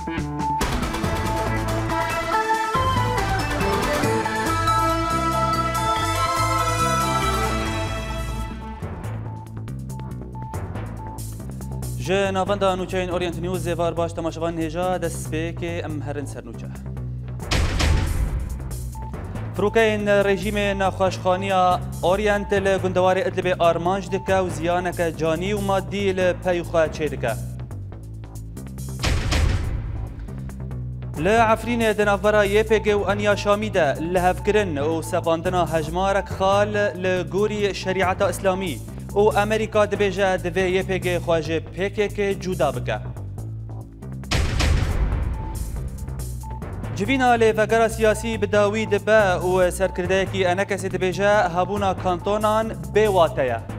جه ناوندا نوچین اورینت نیوز زیوار باش تماشاوان هجا دست به که ام هرن سر نوچه فروکین رژیم نخوشخانی اورینت لگندوار ادلب آرمانج دکه و زیانک جانی و مادی لپیخوا چه دکه لعفرین دنافورا یپگ و انیا شامیده لهفکرن و سواندنا هجمارک خال لگوری شریعت اسلامی و امریکا دبیجه دوی یپگ خواجه پیکک جودا بکه جوینا لفقر سیاسی بداوی دبه و سرکرده کی انکسی دبیجه هبونا کانتونان بیواتیه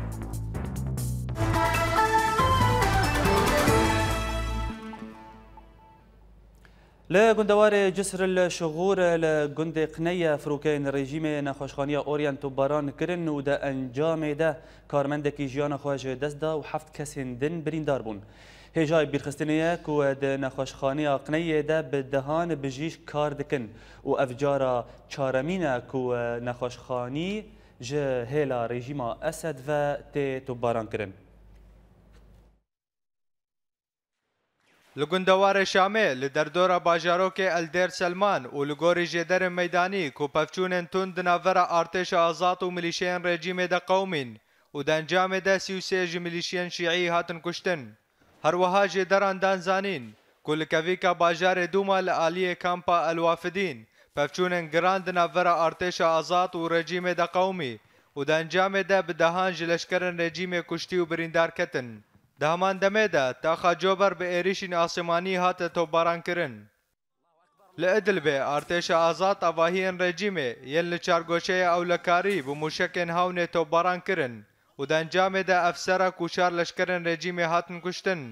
لگندوار جسر الشغور لگند قنیه فروکین رژیم نخوشخانی اورینت و باران کرن و ده انجام ده کارمندکی جیان خواج دست دا و 7 کس هندن بریندار بون هجای بیرخستنیه که ده نخوشخانی قنیه ده به دهان بجیش کار دکن و افجارا چارمینه که نخوشخانی جه هیلا رژیم اسد و تی تو باران کرن لگندوار شامه لدردورا باجاروک الدیر سلمان و لگوری جدر میدانی کو پفچونن تند ناور ارتش آزاد و ملیشین رژیم ده قومین و دنجام ده 33 ملیشین شیعی هاتن کشتن هر وها جدران دانزانین کل کویکا باجار دوما لآلی کامپا الوافدین پفچونن گراند ناور ارتش آزاد و رژیم ده قومی و دنجام ده بدهان جلشکرن رژیم کشتی و بریندار کتن دهمان دمه ده تاخا جوبر به ایریشین آسمانی هات توباران کرن لادلبه ارتش آزاد اواهین رژیمه ین لچارگوشه اولکاری بموشکن هاون توباران کرن و دنجام ده افسر کوشار لشکرن رژیمه هاتن کشتن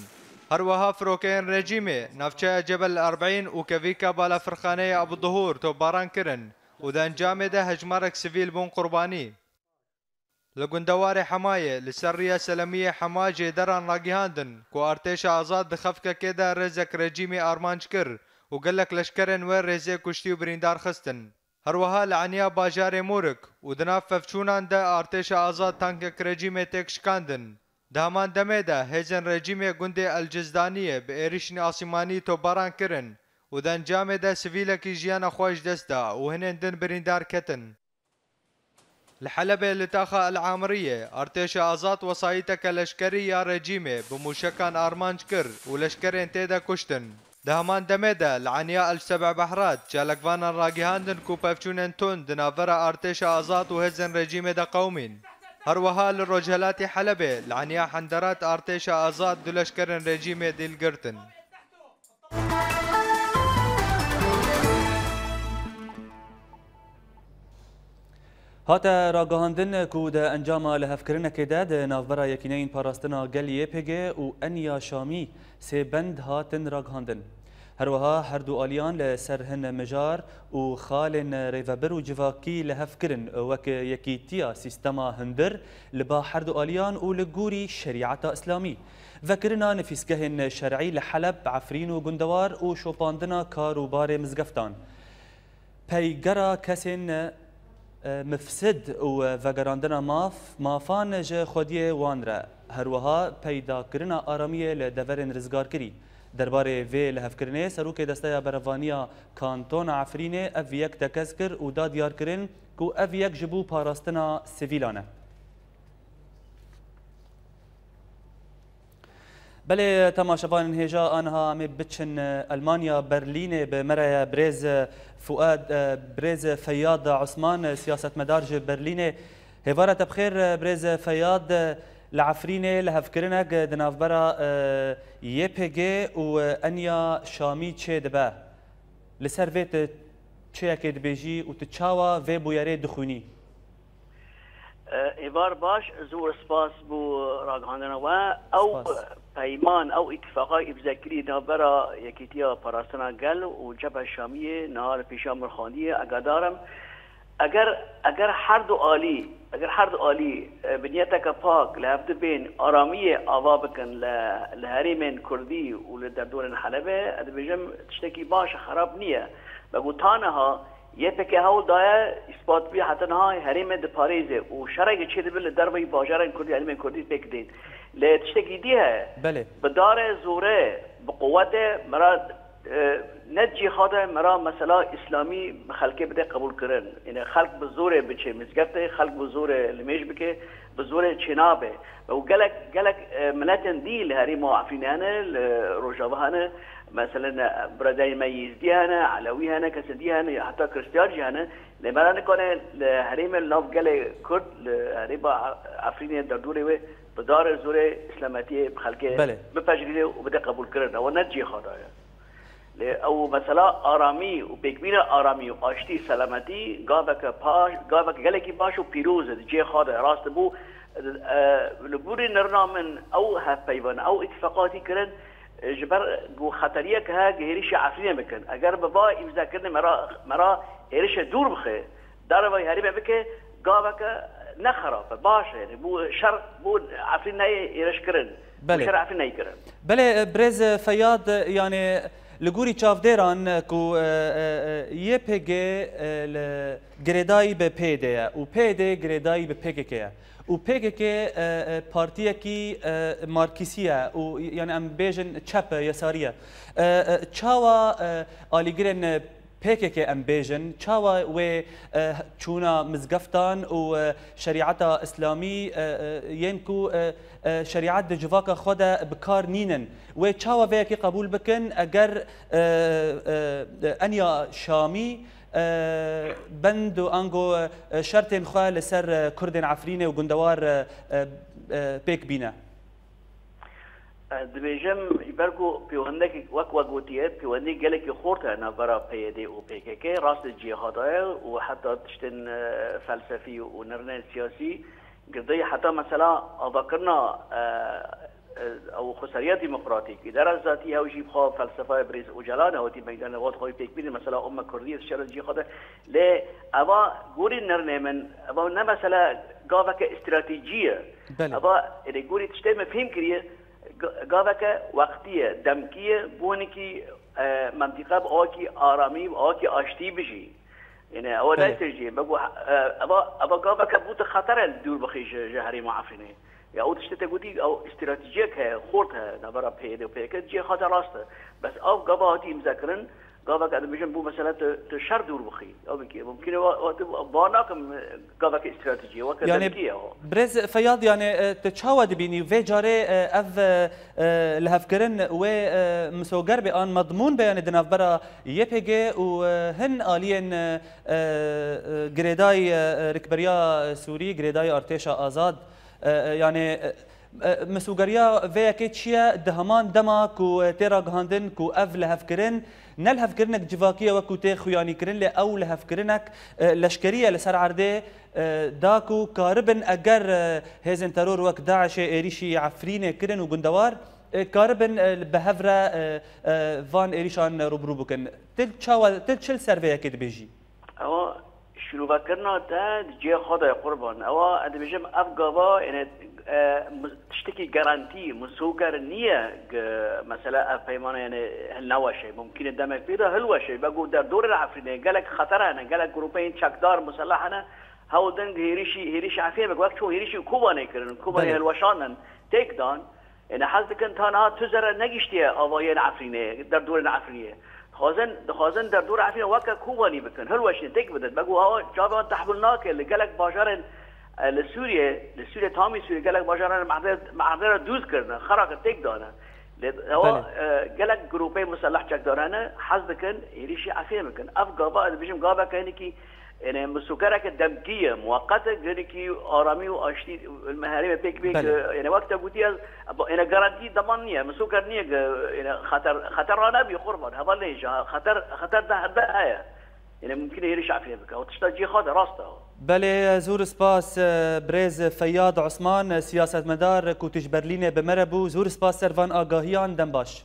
هر وها فروکین رژیمه نفچه جبل 40 و کویکا بالا فرخانه ابو ظهور توباران کرن و دنجام ده هجمارک سیویل بون قربانی لگندوار حمایه لسریه سلمیه حماجه دران راگیهاندن کو ارتش آزاد دخفکه که ده رزک رژیمی آرمانج کر و گلک لشکرن و رزه کشتی و بریندار خستن هر وها لعنیا باجار مورک و دناف ففچونان ده ارتش آزاد تانک رژیم تک شکاندن دهمان دمه ده هزن رژیم گنده الجزدانیه به ایریشن آسمانی تو باران کرن و دنجام ده سویلکی جیان خوش دست ده و هنن دن بریندار کتن الحلبة لتاخا العامرية ارتش آزاد وصايتك لشكري يا رجيمة بموشكان آرمانج كر ولشكرين تيدا كشتن دهمان دميدا العنياء السبع بحرات جالكوانا راقيهاندن كو بفچونن تون دنافرا ارتش آزاد وهزن رجيمة دا قومين هروها للرجلات حلبة العنياء حندرات ارتش آزاد دلشكرين رجيمة ديل قرتن هاتا راگهاندن که ده انجام لهفکرنه که ده نافبرا یکینین پاراستنا گلیه پگه و انیا شامی سه بند هاتن راگهاندن هروها هر دو آلیان لسرهن مجار و خالن ریوبر و جواکی لهفکرن وک یکیتیا سیستما هندر لبا هر دو آلیان و لگوری شریعت اسلامی وکرنا نفیسگهن شرعی لحلب عفرین و گندوار و شوپاندنا کاروبار مزگفتان پیگرا کسین مفسد و وگراندنا مافان جه خودی وان را هروها پیدا کرنا آرامی لدورن رزگار کری درباره وی لهفکرنه سروک دسته بروانیا کانتون عفرینه او یک تکز کر و دا دیار کرن که او یک جبو پاراستنا سیویلانه بله تماشاوان هجا آنها می بچن المانیا برلین به مرای برز فؤاد برز فیاض عثمان سیاست مدار برلین هوارت بخیر برز فیاض لعفرینه لهفکرنک دنافبرا یپگه و انیا شامی چه دبه لسر ویت چه اکید بیجی و تچاوا و بویاره دخونی ایوار باش زور سپاس بو راگهاندنا و او پیمان او اتفاقای ابزاکری نابرا یکیتیا پاراستنا گل و جبه شامیه نهار پیشا مرخانیه اگادارم اگر هر دو عالی بنیتک پاک لحفظ بین آرامی آوا بکن لحریم کردی و لدردور حلبه اد بجم تشتکی باش خراب نیه بگو تانها یه پکه هول دایه اثبات بی حتی نهای حریم د پاریزه و شرعی چه دبل دربی باجران کردی علم کردی پک دین ل تشتکی دیه بله بدار زوره بقوت مراد نجی خاطر مرا مثلا اسلامی خلقه بده قبول کردن یعنی خلق بزوره بچه مزگفته خلق بزوره لمیش بکه بزوره چنابه و گلک ملتن دی لهری معافینانه روجاوهانه مثلا برادری ميزدي هنا علوي هنا كسدي هنا حتى كريستيانجي هنا لما نكون الهريم النوف قال كرد الهريم عفريني دردوري بدار زوري اسلاماتيه بخلقه بفجريه وبدا قبول كرنا ونجي خدايا او مثلا آرامی و بکبیر آرامی و آشتی سلامتی گاوک گلکی باش و پیروز جه خود راست بو لبوری نرنامن او هفیوان او اتفاقاتی کرن جبر گو خطریه که ها هریش عفرینه بکن اگر بابا امضا کرده مرا هریش دور بخه داره وای هریبه بکه گاوک نخراب باشه یعنی بو شر بو عفرین نه هریش کرن بله شر عفرین نه کرن بله برز فیاض یعنی لگوری چافدران کو یه پگه گردایی به پیده و پیده گردایی به پگه که و پگه که پارتیه کی مارکسیه و یعنی ام بیژن چپ یساریه چاوا آلیگرن پگه که ام بیژن چاوا و چونا مزگفتان و شریعت اسلامی ینکو شریعت جواک خود بکار نینن و چاوا ویکی قبول بکن اگر انیا شامی بند و انگو شرط خواه لسر کردن عفرینه و گندوار پیک بینه دبیجم ایبرگو پیوندک وک گوتیه پیوندی گلکی خورده نبرا پیده و پیکه راست جهادای و حتی تشتن فلسفی و نرن سیاسی قضية حتى مثلا ذكرنا او خساريات ديمقراطية در ذاتي او جيب خو فلسفه بريز وجلانه او دي ميدان وقت خوي بيكبين مثلا كرديه الشرط جي خد لا ابا غوري نرنه من ابا نه مثلا قافك استراتيجيه ابا اللي غوري تشتي مفهم كريه قافك وقتيه دمكيه بونكي منطقه باكي آرامي باكي اشتي بجي يعني اول لا ترجي بقول ابا قافك بوت خطر الدور بخيج جهري معفنه يا او تشتت قدي او استراتيجيك خورتها نبره بيد وبيك جي خاطر راسته بس او قباتي مذكرن قافك انا بيجن بو مثلا تشر دور بخي او ممكن باناكم قافك استراتيجيه وكذا يعني برز فياض يعني تشاود بيني في جاري اف لهفكرن و مسوغر بان مضمون بيان دنافبرا يبيجي وهن الين جريداي ركبريا سوري جريداي ارتيشا ازاد يعني مسوغريا في كيتشيا دهمان دما كو تيرا غاندن كو اف لهفكرن نلهفكرنك جواكيه وكو تيخو يعني كرن لي او لهفكرنك لشكريه لسر عرده داكو كاربن اگر هيزن ترور وك داعش ايريشي عفرينه كرن وغندوار كاربن بهفره فان ايريشان روبرو بكن تل شل سيرفي كده بيجي او شروع کرنا تا جه خدای قربان او اد بجم افغابا یعنی تشتكي جارانتي مسوكر نيه مثلا پیمانه یعنی هل نواشه ممكن دمك بيده هلوشه بقول در دور العفرينه قالك خطرانه قالك جروبين چکدار مسلحانه هودن هيريش عفيه بقول شو هيريش كوبانه كرن كوبانه هلوشانن تيك دان يعني حظك انت انا تزر نگشتيه اوایل عفرينه در دور العفرينه خازن در دور عفرينه وكا كوباني بكن هلوشه تيك بدل بقول ها جابان تحملناك اللي قالك باجرن لسوريا تامي سوريا قالك باجران معذره دوز كرنا خرق تيك دانا هو قالك جروبين مسلح چك دارانه حظكن يريشي عفيه مكن افغابا بيجم غابا كانكي يعني مسوكرك الدمكيه مؤقته غيركي ارامي واشتي المهاريه بيك يعني وقت قلتي انا جارانتي ضمانيه مسوكرنيه يعني خطر رانا بقربان هذا ليش خطر ده هيا يعني ممكن يريش عفيه بك او تشتاجي خاطر راسته بله زور سپاس برز فیاض عثمان سیاستمدار کوتش برلین بمربو زور سپاس سروان آگاهیان دنباش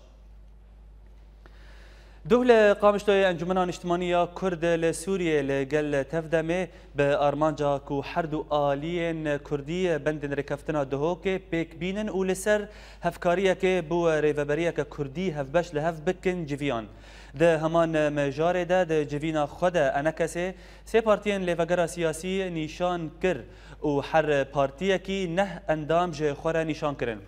دولة قامشتوی انجمنان اجتماعی کرد لسوریه لگل تفدمه به آرمانجا کو حردو آلین کردی بندن رکفتنا دهو که پیک بینن و لسر هفکاریه که بو ریوبریه که کردی هفبش لهف بکن جویان ده همان مجاره ده جوینا خود انکسه سه پارتین لیوگرا سیاسی نیشان کر و هر پارتیه کی نه اندام جه خوره نیشان کرن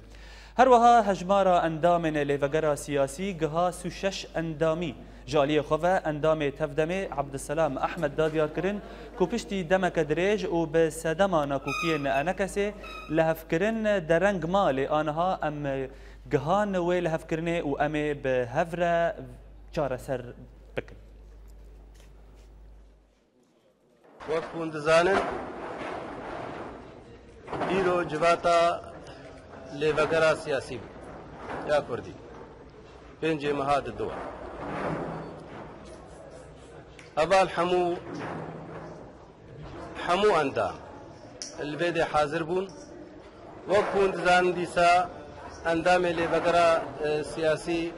هروها هجمارا اندام لیوگرا سیاسی گها سوشش اندامی جالی خواه اندام تفدمه عبدالسلام احمد دادیار کرن کو پشتی دمک دریج و به سدما ناکوکین انکسه لحف کرن درنگ مال آنها ام گهان وی لحف کرنه و ام به هفره چاره سر بکن وقت دزانن ایرو جواتا لیوگرا سیاسی یا کردی پنج مهاد الدول اول حمو اندام البيد حاضر بون وكون زان ديسا اندام لیوگرا سیاسی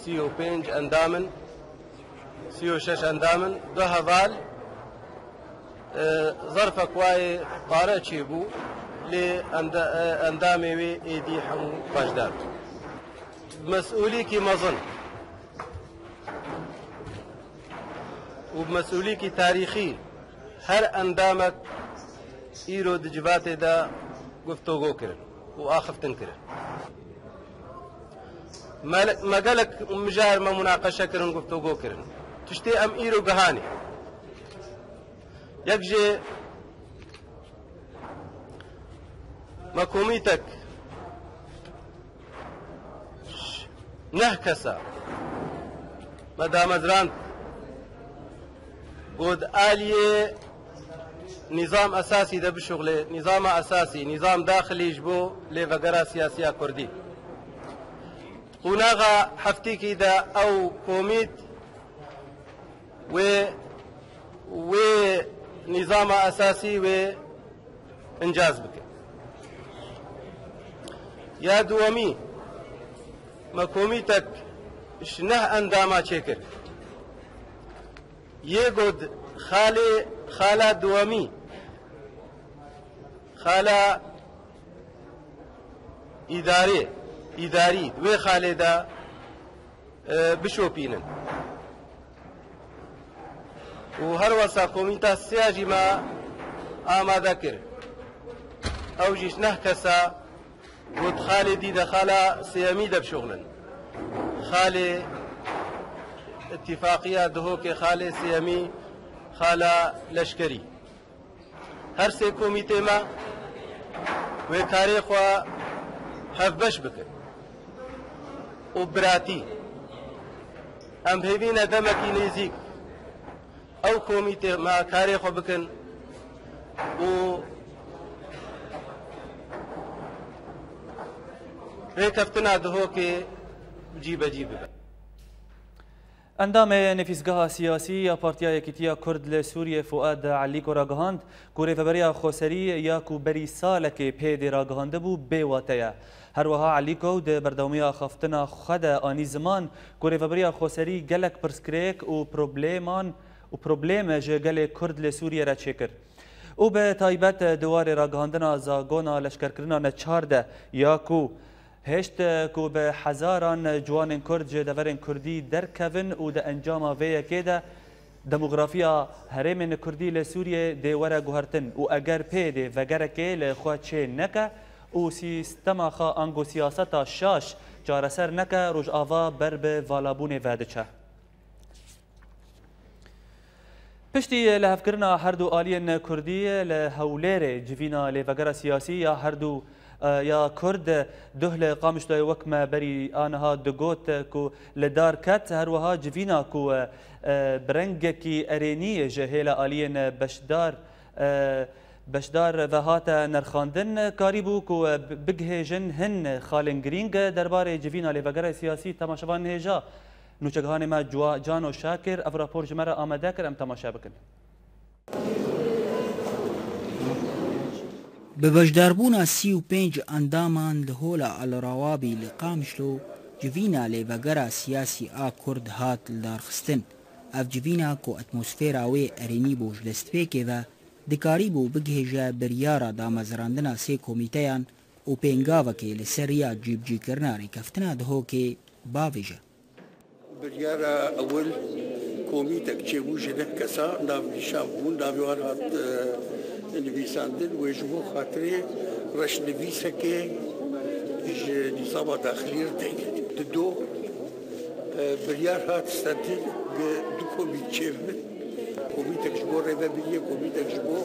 35 اندامن 36 اندامن دو هوال ظرف كواي طارئ تشيبو لأندامي وإيدي حمو باجدار بمسؤولي كي مظن وبمسؤولي كي تاريخي هر أندامك إيرو دجباتي دا قفتوغو كرن وآخفتن كرن ما قالك مجار ما مناقشة كرن قفتوغو كرن تشتي أم إيرو قهاني يكجي مكوميتك نهكسا مدام زرانت قد آلية نظام أساسي ده بشغله نظام أساسي نظام داخلي جبو لفقرة سياسية كردي هناغا حفتيكي ده أو كوميت و نظام أساسي و إنجاز بك يا دوامي مكوميتك شنه انداما چكر يقود خالة دوامي خالة إداري دوي خالة دا بشوبينن وهر وسا كوميتا سياجي ما آماده كر او جيش نه كسا قد خالي دي دخالة سيامي دب شغلن خالي اتفاقية دهوك خالي سيامي خالة لشكري هر سي كوميتي ما وكاري خوا هفبش بكر وبراتي ام بهبين دمكي نيزيك او كوميتي ما كاري خوا بكن و ريكفتنا دهوكي جيبه اندام نفیسگاه سیاسی یا پارتیا یکیتیا کرد لسوریه فؤاد علیکو را گهاند کو ریوبریا خوسری یا کو بری سالک پید را گهانده بو بیواتیا هر وها علیکو ده بردومیا خفتنا خد آنی زمان کو ریوبریا خوسری گلک پرسکریک و پروبلم جه گل کرد لسوریه را چکر او به تایبت دوار را گهاندنا زاگونا لشکرکرنا نچارده یا کو هشت کو به هزاران جوان کرد جه دورن کردی در کون و ده انجام وی که ده دموغرافیا هرم کردی لسوریه دیوره گوهرتن و اگر پیده وگر که لخوا چه نکه و سیستما خوا انگو سیاستا شاش جارسر نکه روش آوا بر به والابون وادچه پشتی لحفکرنا هر دو آلین کردی لحولیر جوینا لوگرا سیاسی یا هر دو یا کرد دهل قامشتای وکم بری آنها دگوت کو لدار کت هر وها جوینا کو برنگ کی ارینی جهیل آلین بشدار و هات نرخاندن کاریبو کو بگهجن هن خالنگرینگ درباره جوینا لوگرا سیاسی تماشاوان هجا نوچگهان ما جان و شاکر اف راپور جمره آمده کرم تماشا بکن به بەشداربوونا 35 ئەندامان لە هۆلە ئەلڕاوابی لە قامشلۆ جوینا لیوگرا سیاسی آ کرد هات لدارخستن اف جوینا کو اتمسفیرا وی ارینی بوش دستپیکه و دکاری بو بگهجه بریارا دامزراندنا سی کومیتیان و پینگاوکی لسریا جیب جی کرناری کفتنا دهو که باویجه بریارا اول کومیتک چه بوجه ده کسا ناوی شابون ناوی وارات نویساندن و جبو خاطری رش نویسه که نظام داخلی رتیگه دو بریار هات استنتین دو کومیت چه بمن کومیتک جبو ریبه بریه کومیتک جبو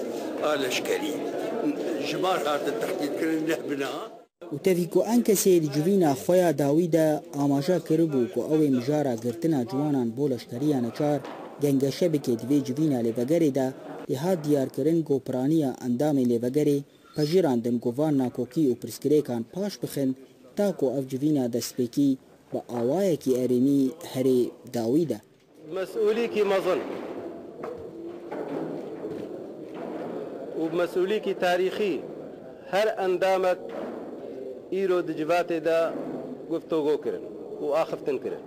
آلشکری جمار هات تحقیق کرن نه بنا و تفی کو انکسی دی جوینا خویا داوی دا آماجا کربو کو اوی مجارا گرتنا جوانان بولشکریان چار گنگشه بکی دوی جوینا لیوگری دا یهاد دیار کرن گو پرانیا اندام لیوگری پجیراندن گوان ناکوکی و پرسکریکان پاش بخن تا کو اف جوینا دستپیکی با آوائه کی ارینی هری داوی دا مسؤولي كي مظن وبمسؤولي كي تاريخي هر اندامك ايرو دجبات دا گفتگو کرن و آخفتن کرن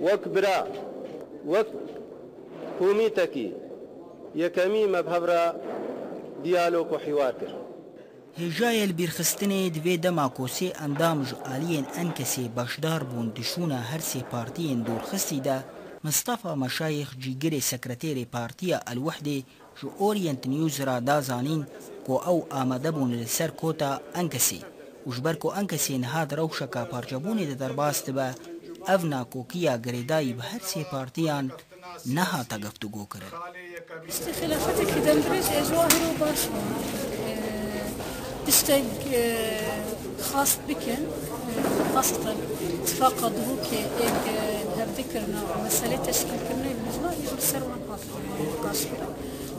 وك برا وك كوميتكي يكمي مبهبرا ديالوگ و حوار کرن هجای البیرخستنی دوی دما کوسی اندام جو آلین انکسی باشدار بون دشونا هر سی پارتین دورخستی دا مصطفى مشایخ جیگر سکرتیر پارتیا الوحده جو اورینت نیوز را دازانین کو او آمده بون لسر کوتا انکسی وجبر کو انکسی نهاد روشکا پارجبونی دا درباست با افنا کوکیا گریدایی به هر سی پارتیان نها تا گفتگو کرد استخلافتك في دمبريز ظواهر وباشر تشتاق خاص بكن خاصة اتفاق ضبوكي هب ذكرنا ومسألة تشكيل كنا بالنسبة يجب السروان قاشرة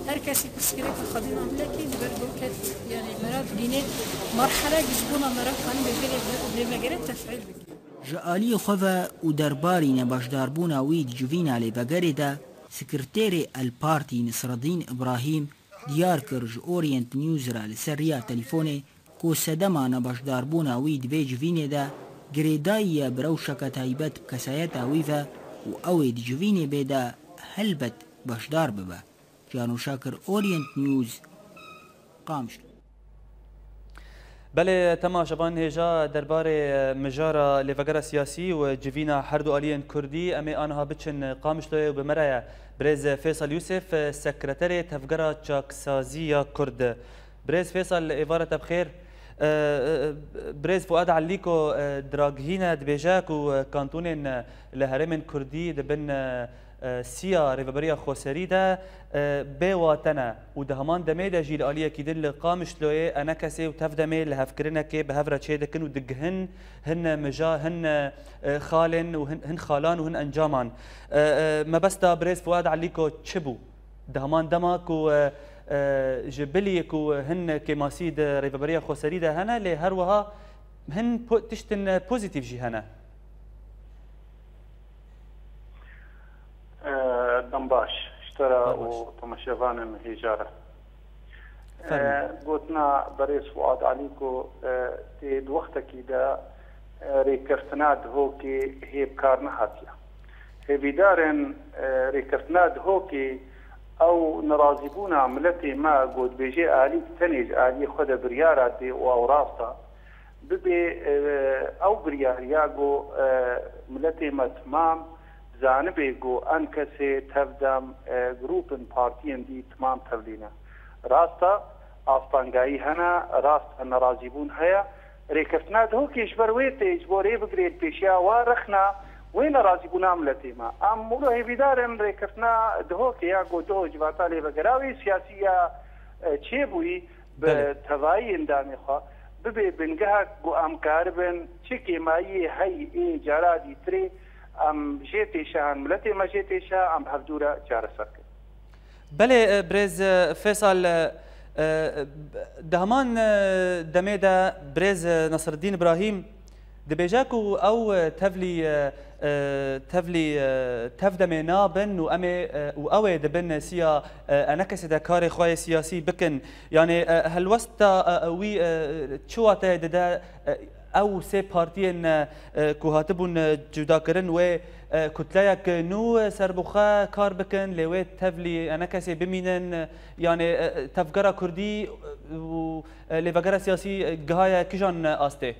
هر كاسي كسكريك الخدمة لكن بردوكت يعني مرات جينيت مرحلة جزبونا مرات كان بمجرد تفعيل بك جعالی خواه و درباری نباشداربونا وید جوینا لیوگری دا سکرتیر الپارتی نصرالدین ابراهیم دیار کرج اورینت نیوز را لسر ریا تلیفونه کو سدما نباشداربونا وید وی جوینه دا گریدایی بروشک تایبت بکسایت آویفه و اوید جوینه بیدا هلبت باشدار ببا جانو شاکر اورینت نیوز قامش بله تمام شبان هجا درباره مجارا لیوگرا سیاسی و جوینا هر دو آلین کردی امی آنها بچن قامشلوی و بمرای برز فیصل یوسف سکرتر تفگرا چاکسازی کرد برز فیصل ایوارت بخیر برز فؤاد علیکو دراگهین دبیجاک و کانتون لهرم کردی دبن سیا ریوبریا خوسری ده بواتنا و دهمان دمه ده جیل آلیا کیدن لقامش لوی انا کسی و تفدمه لهفکرنا که به هفرا چه دکن و دگهن هن مجا هن خالن و هن خالان و هن انجامان ما بس دا بريز فؤاد عليكو تشبو دهمان دماك و جبليك و هن كماسيد ريفبريا خوسري ده هنا لهروها هن تشتن بوزيتيف جي هنا دنباش اشترى وطمشيفان هجارة قلتنا بريس فؤاد عليكو تيد وقتك دا ريكرتناد هوكي هي بكارنا هاتيا هي بدارن ريكرتناد هوكي او نرازبونا عملتي ما قد بيجي آلي تنج آلي خد بريارات او راستا ببي او بريارياغو ملتي ما تمام زانبيغو انكسي تفدم جروبن بارتين دي تمام تفلينا راستا افطانغاي هنا راست نرازبون هيا ريكرتنا هوكي اجبرويت اجبوري بقريد بيشيا ورخنا وين رازبون عملتي ما ام مولو هي بدارن ريكرتنا هوكي يا قدو جواتالي بقراوي سياسيه تشيبوي بتواي اندامي خا ببي بنجها قو ام كاربن تشيكي ماي هي اي جارادي تري ام جيتي شان ملتي ما جيتي شا ام بهدورا جار سرك بله بريز فيصل دهمان دميدا بريز نصر الدين ابراهيم دبيجاكو او تفلي تفدمي نابن وامي واوي دبن سيا انكس دكاري خوي سياسي بكن يعني هل وسط وي تشواتا ددا او سه پارتیان کوهاتبون جدا کرن و کتلایک نو سربخه کار بکن لوی تفلی انا کسی بمینن یعنی تفگرا کردی و لفگرا سیاسی گهای کجان آسته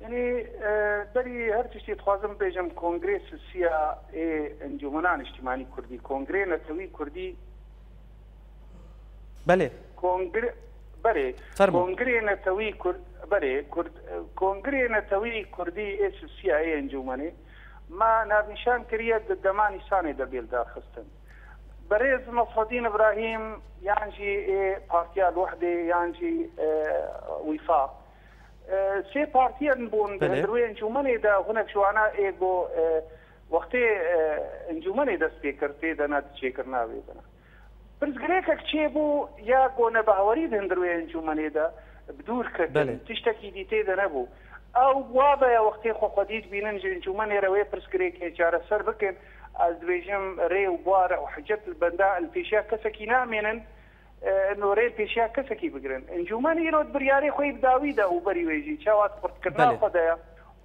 يعني بري هرتشتي تخوازم بيجم كونغرس سيا انجمنان اجتماعي كردي كونغري نتوي كردي بله كونغري بري كونغري نتوي كرد بري كونغري نتوي كردي اس سيا اي انجمني ما نابنشان كريا دماني ساني دبيل دار خستن بريز نصر الدين ابراهيم يانجي بارتيا الوحده يانجي وفاق سه پارتیان بون دروی انجمنی دا هناك شو انا ایگو وقتی انجمنی دست کرتے دنا چه کرنا وی دنا پرزگریک چه بو یا گو نه باوری دروی انجمنی دا بدور کردن تشتکی دیته دنا بو او واضح وقتی خو خدید بینن انجمنی روی پرزگریک چاره سر بکن از دویجم ری و بار و حجت البنداء الفيشا كسكينا منن انه ري بيشا كسكي بقرن انجومان يرود برياري خوي بداويدا وبري ويجي شاوات قرت كرنا خدايا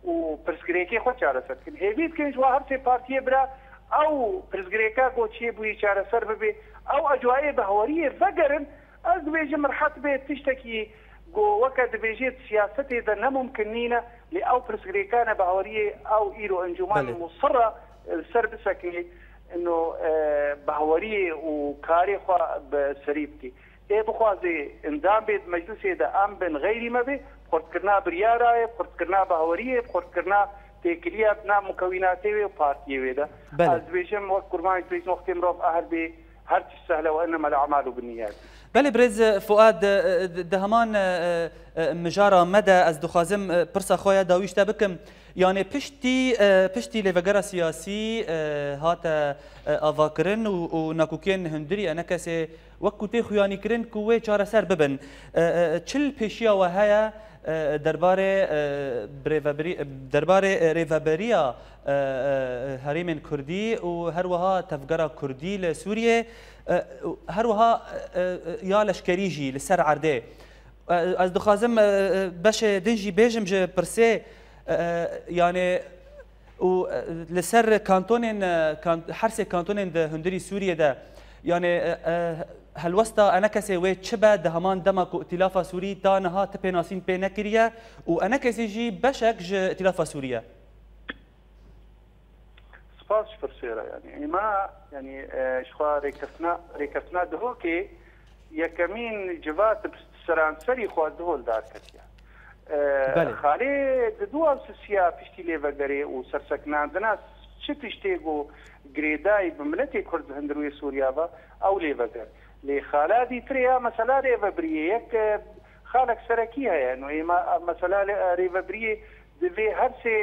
وبرسكريكي خو چاره سر كن هيبيت كن جو هر سي بارتي برا او برسكريكا گو چي بوي چاره سر بي او اجواي بهوريه فقرن از بيجي مرحت بي تشتكي جو وقت بيجي سياستي ده نممكنينا لاو برسكريكانا بهوريه او ايرو انجومان مصره سر بسكي انه بهوريه وكاري خو بسريبتي اي بخوازي اندام بيد مجلسي ده ام بن غيري ما بي قرت كرنا بريارة قرت كرنا بهوريه قرت كرنا تكليه بنا مكوناتي وبارتي ويدا ازبيشم وقرمان بيش نختم روف اهل بي هرتش سهله وانما الاعمال بالنيات بله برز فؤاد دهمان مجارا مدى از دخازم پرسا خویا داویش بکم يعني پشتی لفجرة سياسي هات أفاكرن وناكوكين هندري أنا كسي وقتي خياني كرن كوي چار سر ببن چل پیشیا وهایا درباره ریفابریا هريم كردي وهر وها تفجرة كردي لسوريا هر وها يا لشكريجي لسر عرده از دخازم باش دنجي بيجم ج برسي يعني و لسر كانتونين حرس كانتونين ده هندري سوريا ده يعني هالوسطة أنا كسي ويت شبه دهمان دمك ائتلاف سوري تانها تبيناسين بينكريا وأنا كسي جي بشك ج ائتلاف سوريا. سباس فرسيرة يعني ما يعني شخوا ريكسنا دهوكي يكمين جوات بسران سري خوا دهول دار كتيا. خالي دو سياسية فيشتي ليفغري وسرسكنان دنا شتشتيغو غريداي بملتي كرد هندروي سوريا با او ليفغر لي خالادي تريا مثلا ريفابريك خالك سركيها يعني مثلا ريفابري دفي هرسي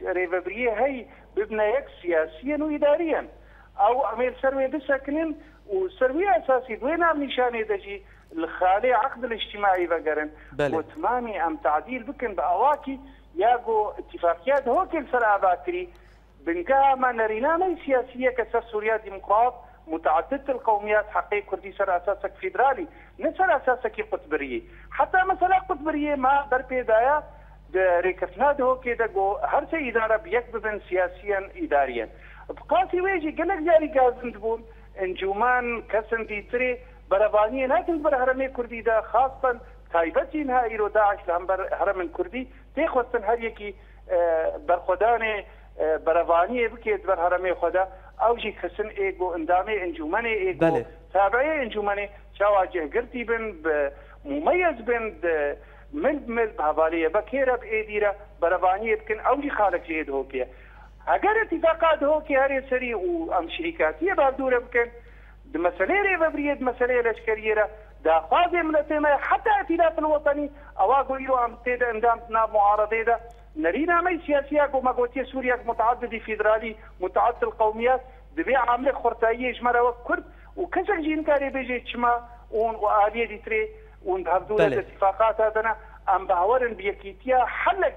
ريفابري هي ببنايك سياسيا واداريا او امير سروي بسكنين وسروي اساسي دوينا نشاني دجي الخالي عقد الاجتماعي بقرن وتمامي ام تعديل بكن باواكي ياغو اتفاقيات هوكل سرا باكري بنكا ما نرينا مي سياسيه كسر سوريا ديمقراط متعدده القوميات حقيقي كردي سر اساسك فيدرالي نسر اساسك قطبريه حتى مثلا قطبريه ما بربيدايا ريكفنا هوكي دغو هر شيء اداره بيكبن سياسيا اداريا بقاسي ويجي قالك جاري غازن تبون انجومان كسن ديتري برابانية لكن برهرمي كردي دا خاصة تايبتي انها ايرو داعش لهم برهرم كردي تيخوستن هر يكي برخداني برابانية بكيت برهرمي خدا او جي خسن ايغو اندامي انجوماني ايغو تابعي انجوماني شواجه قرتي بن مميز بن مل بهبالية بكيرة بايديرة برابانية بكن او جي خالق جيد هوكيا اگر اتفاقات هوكي هاري سري وام شركاتية بهدورة بكن مسألة ريفابرية مسألة لشكرية دا خاضي ملتما حتى ائتلاف الوطني أواقو إيرو عم تيدا اندامتنا معارضة دا نرينا مي سياسية وما قوتي سوريا متعدد فيدرالي متعدد القوميات دبي عاملة خرطائية جمرة وكرد وكسر جين كاري بيجي تشما وآلية دي تري وندهبدو الاتفاقات هذا أم بهورن بيكيتيا حلق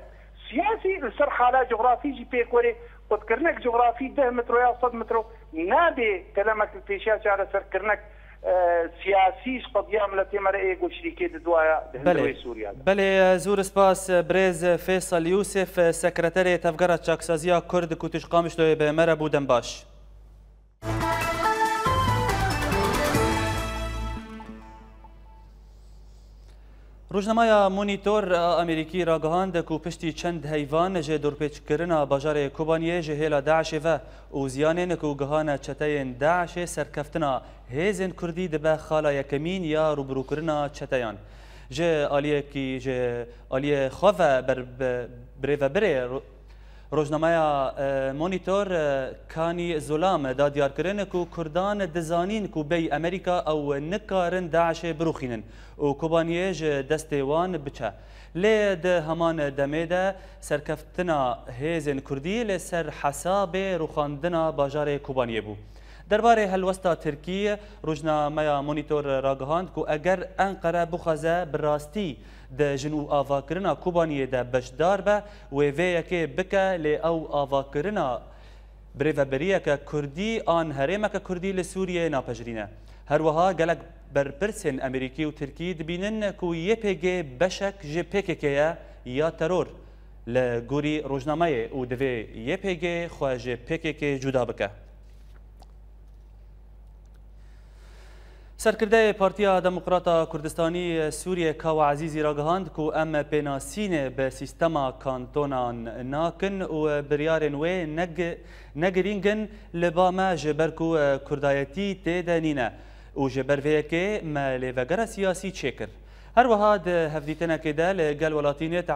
سياسي لسر حالة جغرافي جي بيكوري قد كرنك جغرافي 10 مترو يا 100 مترو نادي كلامك الفيشات على سر كرنك سیاسیش قضیه ملتی مرئی و شریکی دوایا دهندوی سوریا. بله زور سپاس برز فیصل یوسف سکرتری تفگرات چاکسازیا کرد کوتش قامش دوی به مره بودن باش. روزنامه مونیتور امریکی را گهاند که پشتی چند حیوان جه دورپیچکرنا باجار کوبانیه جه هیلا داعش و زیانین که گهان چتین داعش سرکفتنا هیزن کردی دبه خالا یکمین یا روبرو کرنا چتیان جه آلیه کی جه آلیه خواه بر بره روزنامه مونیتور کانی زلام دا دیار کرن که کردان دزانین که بی امریکا او نکارن داعش بروخینن و کوبانیه جه دستوان بچه لی ده همان دمیده سرکفتنا هیزن کردی لی سر حساب روخاندنا باجار کوبانیه بو. درباره هلوستا ترکیه روزنامه مونیتور را گهاند که اگر انقره بخوازه براستی ده جنو آواکرنا کوبانیه ده بشدار به و ویه که بکه لی او آواکرنا بریوبریه که کردی آن هرمه که کردی لسوریه ناپجرینه. هر وها گلک برپرسن امریکی و ترکی دبینن که یه پیگه بشک جه پیکه یا ترور لگوری روزنامه و دوی یه پیگه خواه جه پیکه جدا بکه. سرکرده پارتیا دموکراتا کردستانی سوریه کاو عزیزی را گهاند که ام پیناسین به سیستما کانتونان ناکن و بریارن و نگرینگن لباما جبرکو کردایتی تیدنینه و جبرویه که ما لیوگر سیاسی چکر. هر وها ده هفدیتنا که ده لگل ولاتینت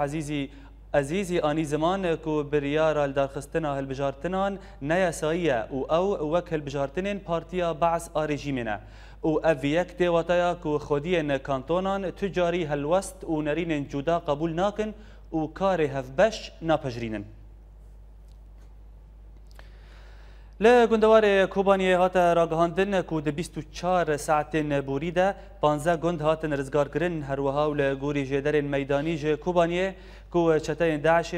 عزیزی آنی زمان که بریار الدارخستنا هلبجارتنان نیاساییه و او وک هلبجارتنین پارتیا بعض آرژیمینه و او یک تیواتایا که خودین کانتونان تجاری هلوست و نرین جدا قبول ناکن و کار هفبش ناپجرینن. لگندوار کوبانیه هات راگهاندن که ده 24 ساعتین بوریده 15 گند هاتن رزگار کرن هر وها و لگوری جدرین میدانی جه کوبانیه که چتین داعش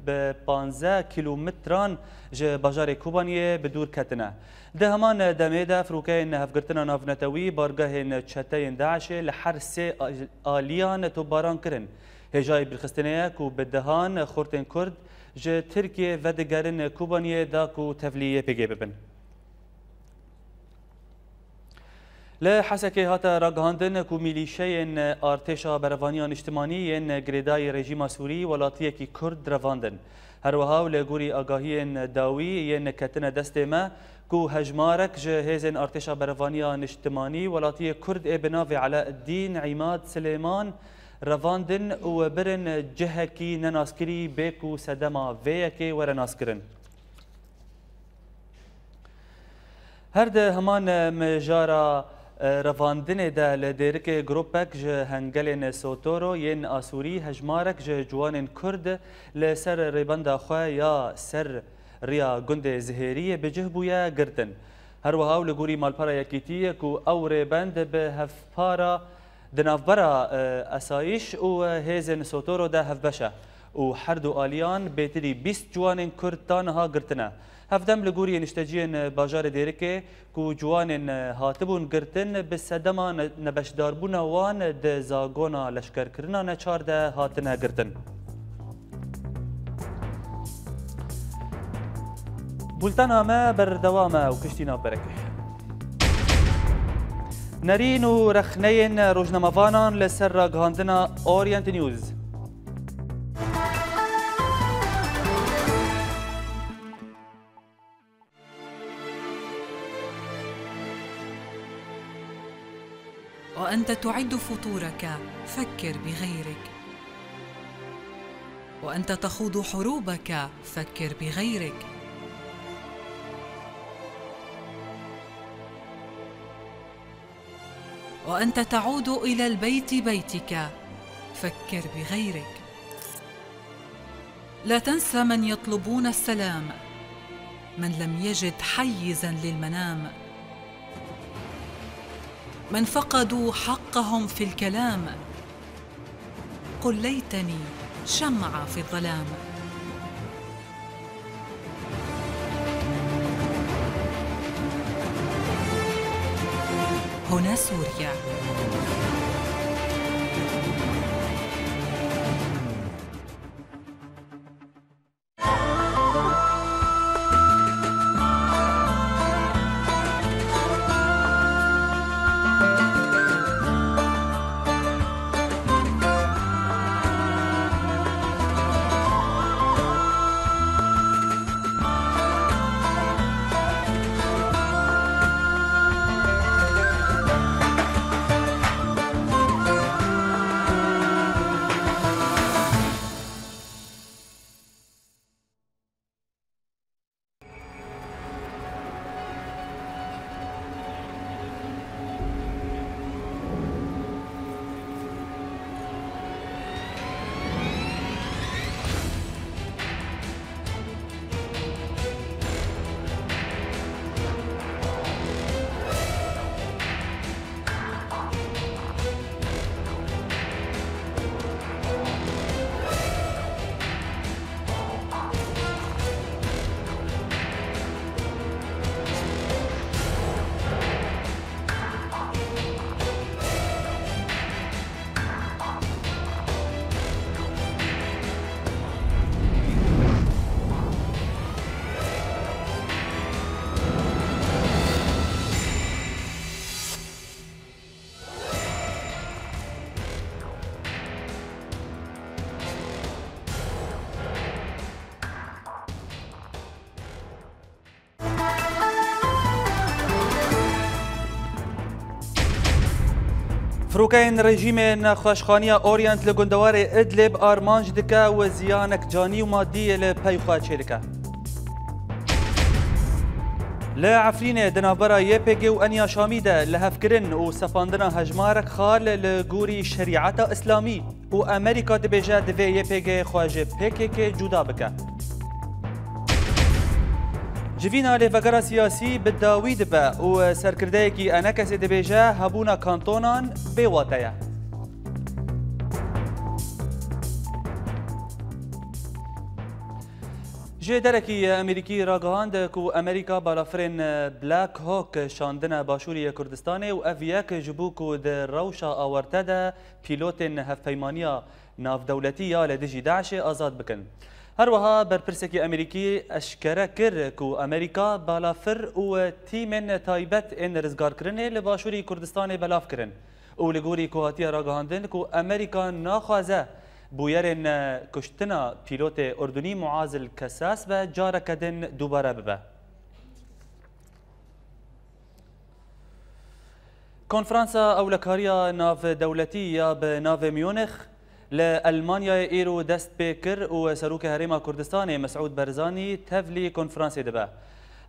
به 15 کیلومتران جه باجار کوبانیه بدور کتنه. ده همان دمیده فروکین هفگرتنا نافنتوی بارگاه چتین داعش لحر سه آلیان تو باران کرن. هجای برخستنه که بدهان خورتن کرد جه ترکیه و دگرن کوبانیه دا که تفلیه پیگه ببن. لحسکه هاتا راگهاندن که میلیشین ارتشا بروانیان اجتماعی گریدای رژیم سوری ولاتیه که کرد رواندن. هر وها و لگوری آگاهی داوی کتن دست ما که هجمارک جه هیزن ارتشا بروانیان اجتماعی ولاتیه کرد ابناوی علاء الدین عماد سلیمان رواندن و برن جهکی نناسکری بیکو سدما ویکی ورناسکرن. هر ده همان مجارا رواندن ده لدیرک گروپک جه هنگلین سوتورو ین آسوری هجمارک جه جوان کرد لسر ریبند خواه یا سر ریا گند زهری بجه بویا گردن. هر وها و لگوری مالپارا یکیتی که او ریبند به هفپارا دنافبرا اسایش و هیزن سوتورو ده هفبشه و هر دو آلیان بیتری 20 جوان کردتان ها گرتنه. هفدم لگوری نشتجین باجار دیرکه که جوان هاتبون گرتن به صدما نبشداربون وان ده زاگونا لشکر کرنا نچار ده هاتنه گرتن. بولتانا ما بردوامه و کشتینا برکه. نرین و رخنین روزنامه‌وانان لسر راگهاندنا اورینت نیوز. وأنت تعد فطورك فكر بغيرك، وأنت تخوض حروبك فكر بغيرك، وأنت تعود إلى البيت بيتك فكر بغيرك. لا تنسى من يطلبون السلام، من لم يجد حيزاً للمنام، من فقدوا حقهم في الكلام. قل ليتني شمعة في الظلام. هنا سوريا. فروکین رژیم نخوشخانی اورینت لگندوار ادلب آرمانج دکه و زیانک جانی و مادی لپیخواه چه دکه. لعفرین دنابرا یپگی و انیا شامی ده لهفکرن و سفاندنا هجمارک خال لگوری شریعت اسلامی و امریکا دبیجه دوی یپگی خواجه پکه جدا بکه. جوینا لفقرا سیاسی بداوی دبه و سرکرده کی انا کسی دبیجه هبونا کانتونان بیواتیه. جدرکی امریکی راگهاند کو امریکا بالافرین بلاک هوک شاندن باشوری کردستان و اویک جبو کو در روشا آورته ده پیلوت هفپیمانیا ناف دولتی یا لدجی داعش آزاد بکن. هر وها برپرسکی امریکی اشکره کر کو امریکا بالافر و تیم تایبت ان رزگار کرنه لباشوری کردستان بلاف کرن و لگوری کو هاتی راگهاندن کو امریکا ناخوازه بویرن کشتنا پیلوت اردنی معاذ الکساس و جارکدن دوباره ببه. کنفرانسا اولکاریا ناف دولتی یا به ناف میونخ لألمانيا إيرو دست بكر وسروك هريما كردستان مسعود برزاني تفلي كونفرانس دبا.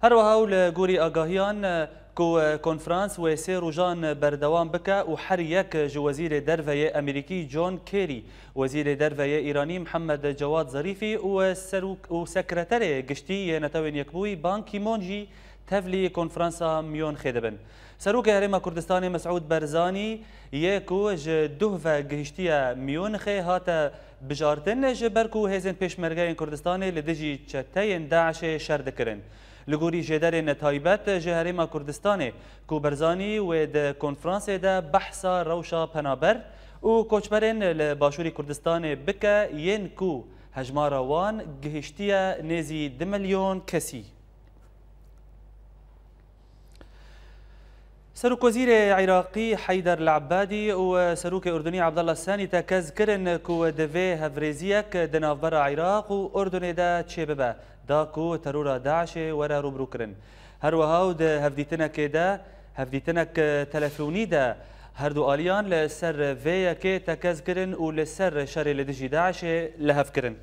هروها لجوري أجاهيان كو كونفرانس وسيرو جان بردوام بكا وحريك جو وزير درفية أمريكي جون كيري وزير درفية إيراني محمد جواد ظريفي وسروك وسكرتاري قشتي نتاوين يكبوي بان كيمونجي تفلي كونفرانسا ميون خدبن. سروك هريما كردستان مسعود برزاني يكو جدوه جهشتيا ميونخي هاتا بجارتن جبركو هزن بيشمرغين كردستان لدجي تشتين داعش شرد كرن. لغوري جدارين تايبت جهريما كردستان كو برزاني ود كونفرانس دا بحثا روشا پنابر و كوچبرين لباشوري كردستان بكا ينكو هجمارا وان جهشتيا نزي 2 مليون كسي. سروك وزير عراقي حيدر العبادي وسروك أردني عبد الله الثاني تكذكرن كو دفي هفريزيك دنافبر عراق وأردن دا تشيببا دا كو ترورا داعش ورا روبروكرن هروهاود هفديتنك دا هفديتنك تلفوني دا هردو آليان لسر فيك تكذكرن ولسر شر لدجي داعش لهفكرن.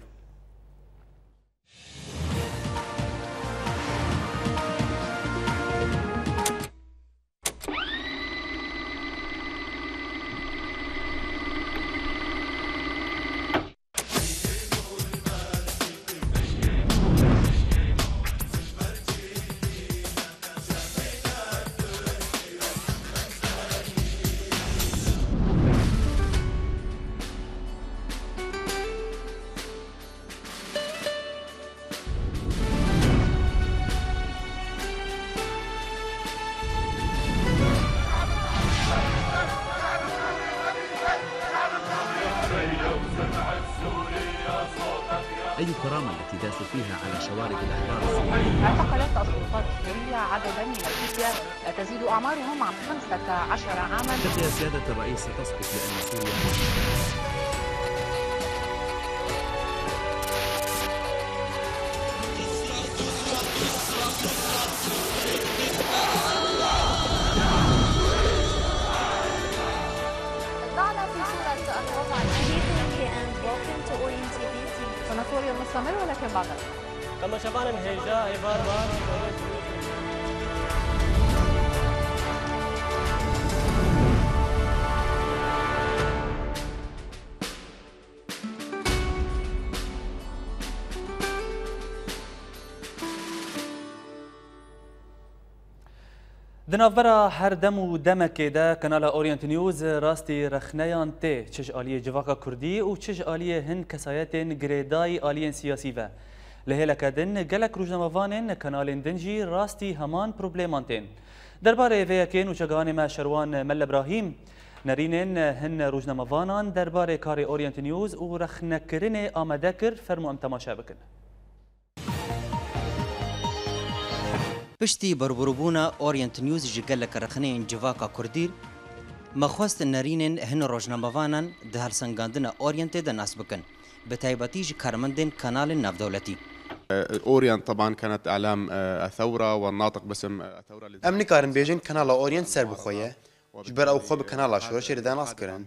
داسوا فيها على شوارب الأحرار السوريين. اعتقلت السلطات السورية عددا من الفتية تزيد أعمارهم عن 15 عاما. تحيا سيادة الرئيس ستسقط لأن سوريا سوريا مستمر ولكن بعد كما شبان هيجا عبارة دنافرا هر دم و دمکه ده کانال اورینت نیوز راستی رخنیان ته چش آلیه جواکا کردی و چش آلیه هن کسایتین گریدای آلیین سیاسی و لهلکدن گلک روزنامه‌وانین کانالین دنجی راستی همان پروبلمانتین درباره ویکین و چگان ما شروان مل ابراهیم نرینین هن روزنامه‌وانان درباره کار اورینت نیوز و رخنکرین آماده کر فرمو ام تماشا بکن. پشتی بربروبونا اورینت نیوز جگلک رخنین جواکا کردیر مخواست نرینن هن روزنامه‌وانان ده هلسنگاندن اورینت ده ناس بکن بتایباتیج کارمندن کانال نافدولتی. اورينت طبعا كانت اعلام الثوره والناطق باسم الثوره. امني كارن بيجن كانال اورينت سر بخويه جبر او خو بكانال شورشي ردا ناس كرن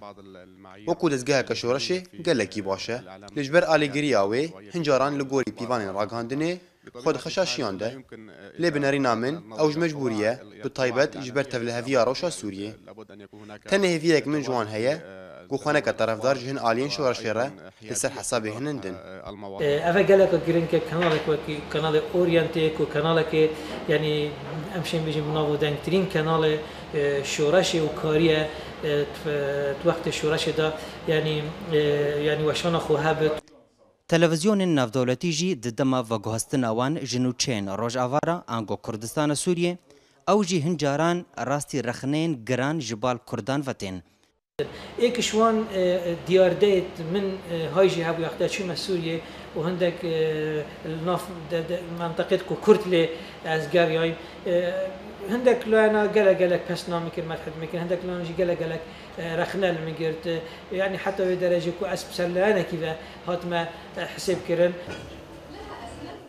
وكو دزگاه كشورشي قال لك باشه لجبر الي غرياوي هنجاران لغوري بيوان راغاندني خود خشاشيان ده لي بنارينا من اوج مجبوريه بالطيبات جبر تفلهفيا روشا سوريه تنهي فيك من جوان هي گوخانه طرفدار جهن آلین شورشیره لسر حسابی هنندن. افا قالك جرين كانالك وكي كانال اورينتيك وكانالك يعني امشين بيجي مناو دانكترين كانال شورشي وكاريه وقت الشورشي ده يعني وشان خو هابت. تلفزيون نافدولتی جی ددما و گوهستن اوان جنوچین روج آوارا آنگو کردستان سوریه او جی هنجاران راستی رخنین گران جبال کردان فتین. ایک شوان دیار دیت من هایجی هبو یخته چون سوریه و هندک ناف منطقه کو کردله از گریای هندک لانا گله پس نامی که مرحب میکن هندک لانا جی گله رخنل میگرد يعني حتى في درجه كو اسب سلانا كذا هات ما حساب كرن.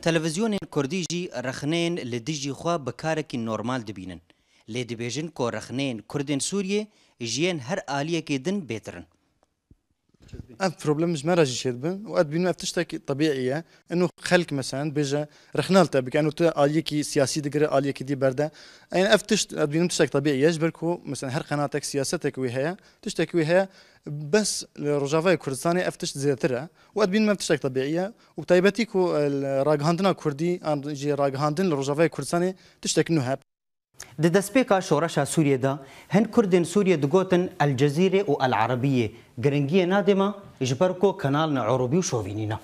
تلفزيون كردي جي رخنين لديجي خوا بكاركي نورمال دبينن لي دبيجن كو رخنين كردين سوريا جيان هر آلية كيدن بيترن. اف بروبلم مش مراجي شدبن وقد بينو افتشتك طبيعيه انه خلك مثلا بيجا رخنالتا بكانه آليكي سياسي دغري آليكي دي برده يعني افتشت بينو تشتك طبيعي يجبركو مثلا هر قناتك سياستك وهي تشتكي وهي بس الرجافه كردستاني افتشت زيتره وقد بين ما افتشتك طبيعيه وطيبتيكو راغهاندنا كردي جي راغهاندن الرجافه كردستاني تشتك نوها د دسپیکا شورشا سوریه دا هن کردن سوریه دگوتن الجزیره و العربیه گرنگیه نادما جبرکو کانال عربی و شوینینا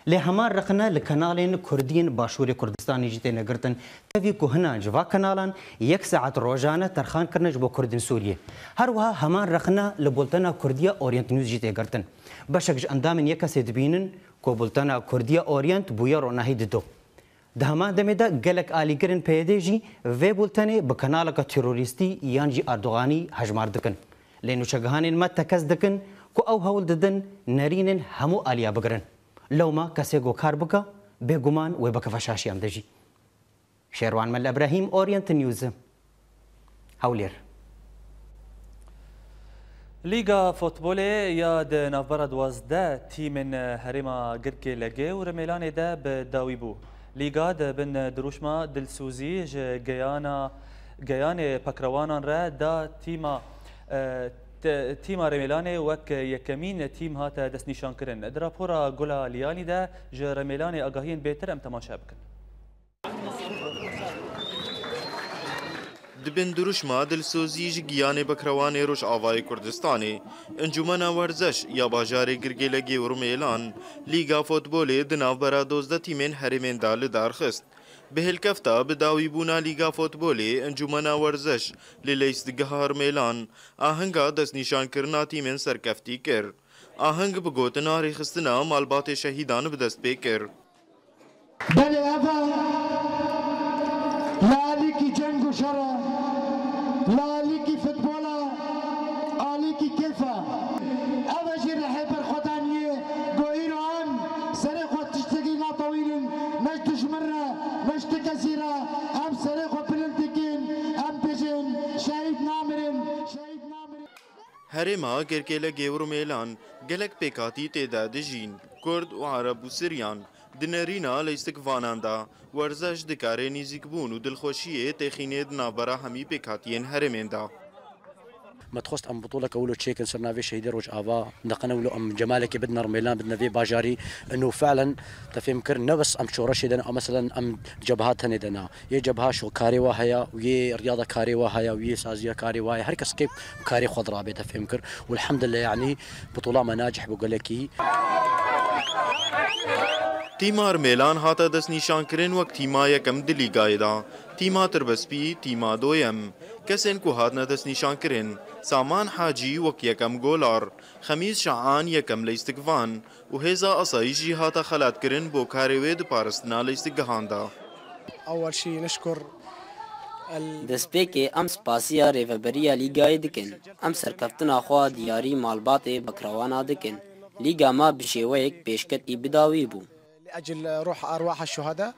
لی همان رخنا لکانالین کردین باشور کردستانی جیته نگرتن تفی کو هنا جوا کانالان یک ساعت روزانه ترخان کرنج با کردن سوریه هر وها همان رخنا لبولتنا کردیا اورینت نیوز جیته گرتن بشکج اندامن یک سید بینن کو بولتنا کردیا اورینت بویا رو نهید دو دهما دمدا گلک آلیگرن پیدهجی و بولتنه بکنال کا تروریستی یانجی اردوغانی هجمار دکن لینو چگهانین ما تکز دکن کو او هول ددن نرینن همو آلیا بگرن لو ما کسی گو کار بکا بگمان و بکفشاشی اندجی شیروان مل ابراهیم اورینت نیوز هولیر لیگا فوتبول یاد نافبرا 12 تیم هریما گرکی لگه و رمیلان ده به داوی بو لیگا ده بن دروشما دلسوزی گیان پکروانان را دا تیما رمیلان وک یکمین تیم هات دست نشان کرن در پورا گلا لیانی ده ج رمیلان آگاهین بهتر ام تماشا بکن. دبن دروشما دلسوزی گیان بکروان روش آوای کردستانی انجمن ورزش یا باجار گرگلگی و رمیلان لیگا فوتبول دناو برا 12 تیمین هرمین دال دارخست به هلکفتا بداوی بونا لیگا فوتبول انجمن ورزش لیلیست گهار میلان آهنگا دست نشان کرنا تیمین سرکفتی کر آهنگ بگوتنا ریخستنا مالبات شهیدان بدست بکر بله هذا لا عليكي جنگ و شرع لا عليكي فوتبولا عليكي كيفا هذا جي رحي بالخدانية قو إيران سريخو تشتكي طويل نجدش مرة نجد كثيرة أم سريخو بلنتكين أم بجن شهيد نامرين هەرێما گەرکێلە گێوڕمێلان gelek pêkhatî têde dijîn Kurd û Arab û Siryan di nêrîna lêstikvananda werzeş dikare nîzîkbûn û dilxweşiyê têxînê di navbera hemî pêkhatiyên herêmên da. ما تخص ام بطوله كولو تشيكن صرنا في شهيد روج افا نقنا ولو ام جمالك بدنا رميلان بدنا في باجاري انه فعلا تفهم كرنا بس ام شورش دنا او مثلا ام جبهات هندنا يا جبهه شو كاري وهيا ويا رياضه كاري وهيا ويا سازيه كاري وهيا هركس كيف كاري خضراء بيت تفهم كر والحمد لله يعني بطوله مناجح بقول لك تیما ارمێلان هاتە دەستنیشانکردن وەک تیما یەکەم di Lîgayê da, tîma tirbespî, tîma doyem. Kesên ku hatine destnîşankirin, Saman Hacî wek yekem golar, Xemîz Şahan yekem lêstikvan û hêza asayî jî hata xelatkirin bo karê wê di parastina lêstikgehan da. أول شيء نشكر دەستپێکێ ئەم سپاسیە رێڤەبەریە لیگایê dikin. ئەم سەرکەفتنا xwe diyarî malbatê bekrewana dikin. Lîga me bi şêweyek pêşketî bidawî bû. لأجل روح أرواح الشهداء.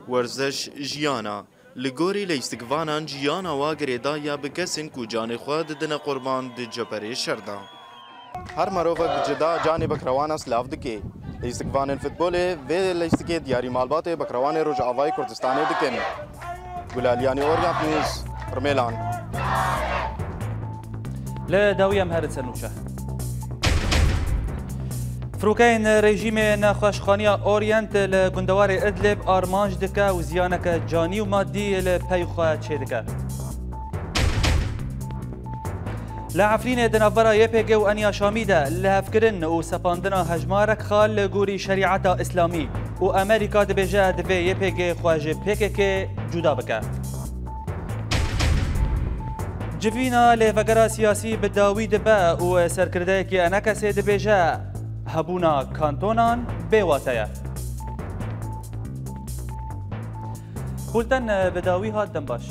Werzeş jiyana li gorî lêstikvanan jiyana wa girêdaya bi kesên ku canê xwe didine qurban di ceperê şer da. Her mirovek bi cida canê bekrewana silav dike. Lêstikvanên futbolê vê lêstikê diyarî malbatê bekrewanê Rojavayê Kurdistanê dikin. Gulalyanî Orient News, Rmêlan. Li dawiyem herin Senûşe. فروکین رژیم نخوشخانیا اورینت ل گندوار ادلب آرمانج دکه و زیانک جانی و مادی ل پیخوا چه دکه. لعفرین دنابرا یپگ و انیا شامیده لهفکرن و سپاندنا هجمارک خال گوری شریعت اسلامی و امریکا دبیجه دوی یپگ خواجه پکک جدا بکه. جوینا لفگرا سیاسی بداوی دبه و سرکرده که انکسی دبیجه هبونا کانتونان بواتایا. بولتن بداوی هات دنباش.